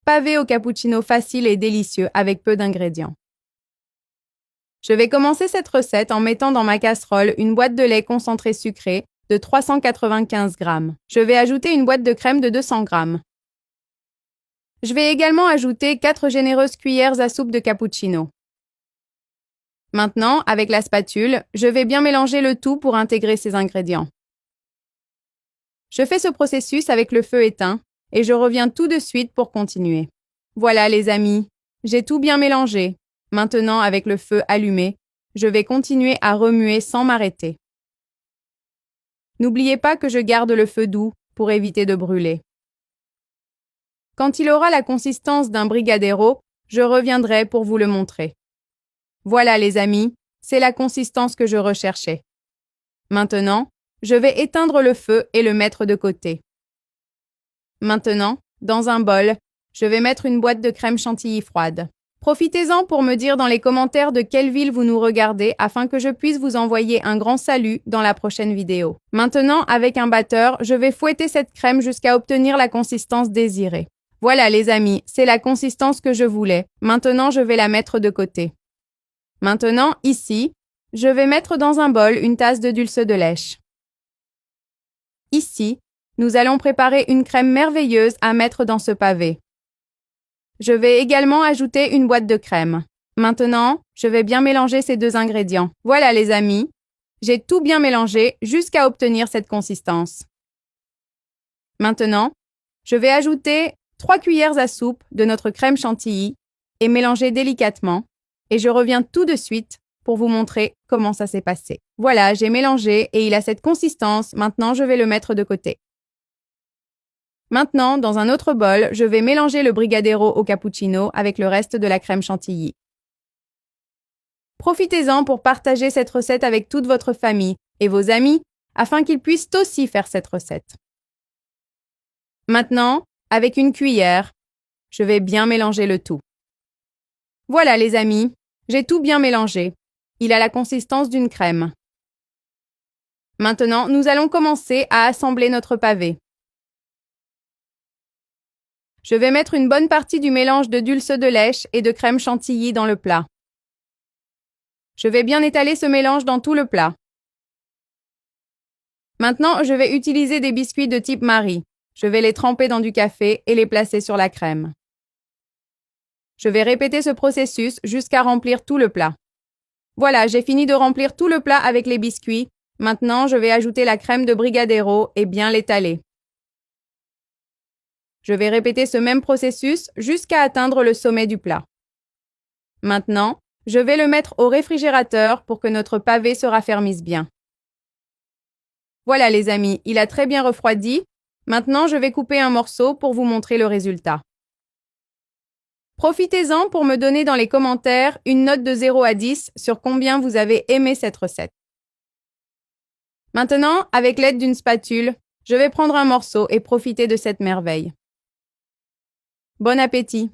Pavé au cappuccino facile et délicieux avec peu d'ingrédients. Je vais commencer cette recette en mettant dans ma casserole une boîte de lait concentré sucré de 395 g. Je vais ajouter une boîte de crème de 200 g. Je vais également ajouter 4 généreuses cuillères à soupe de cappuccino. Maintenant, avec la spatule, je vais bien mélanger le tout pour intégrer ces ingrédients. Je fais ce processus avec le feu éteint et je reviens tout de suite pour continuer. Voilà les amis, j'ai tout bien mélangé. Maintenant, avec le feu allumé, je vais continuer à remuer sans m'arrêter. N'oubliez pas que je garde le feu doux pour éviter de brûler. Quand il aura la consistance d'un brigadeiro, je reviendrai pour vous le montrer. Voilà les amis, c'est la consistance que je recherchais. Maintenant, je vais éteindre le feu et le mettre de côté. Maintenant, dans un bol, je vais mettre une boîte de crème chantilly froide. Profitez-en pour me dire dans les commentaires de quelle ville vous nous regardez afin que je puisse vous envoyer un grand salut dans la prochaine vidéo. Maintenant, avec un batteur, je vais fouetter cette crème jusqu'à obtenir la consistance désirée. Voilà les amis, c'est la consistance que je voulais. Maintenant, je vais la mettre de côté. Maintenant, ici, je vais mettre dans un bol une tasse de dulce de lèche. Ici, nous allons préparer une crème merveilleuse à mettre dans ce pavé. Je vais également ajouter une boîte de crème. Maintenant, je vais bien mélanger ces deux ingrédients. Voilà les amis, j'ai tout bien mélangé jusqu'à obtenir cette consistance. Maintenant, je vais ajouter 3 cuillères à soupe de notre crème chantilly et mélanger délicatement. Et je reviens tout de suite pour vous montrer comment ça s'est passé. Voilà, j'ai mélangé et il a cette consistance. Maintenant, je vais le mettre de côté. Maintenant, dans un autre bol, je vais mélanger le brigadeiro au cappuccino avec le reste de la crème chantilly. Profitez-en pour partager cette recette avec toute votre famille et vos amis afin qu'ils puissent aussi faire cette recette. Maintenant, avec une cuillère, je vais bien mélanger le tout. Voilà les amis, j'ai tout bien mélangé. Il a la consistance d'une crème. Maintenant, nous allons commencer à assembler notre pavé. Je vais mettre une bonne partie du mélange de dulce de lèche et de crème chantilly dans le plat. Je vais bien étaler ce mélange dans tout le plat. Maintenant, je vais utiliser des biscuits de type Marie. Je vais les tremper dans du café et les placer sur la crème. Je vais répéter ce processus jusqu'à remplir tout le plat. Voilà, j'ai fini de remplir tout le plat avec les biscuits. Maintenant, je vais ajouter la crème de brigadeiro et bien l'étaler. Je vais répéter ce même processus jusqu'à atteindre le sommet du plat. Maintenant, je vais le mettre au réfrigérateur pour que notre pavé se raffermisse bien. Voilà les amis, il a très bien refroidi. Maintenant, je vais couper un morceau pour vous montrer le résultat. Profitez-en pour me donner dans les commentaires une note de 0 à 10 sur combien vous avez aimé cette recette. Maintenant, avec l'aide d'une spatule, je vais prendre un morceau et profiter de cette merveille. Bon appétit!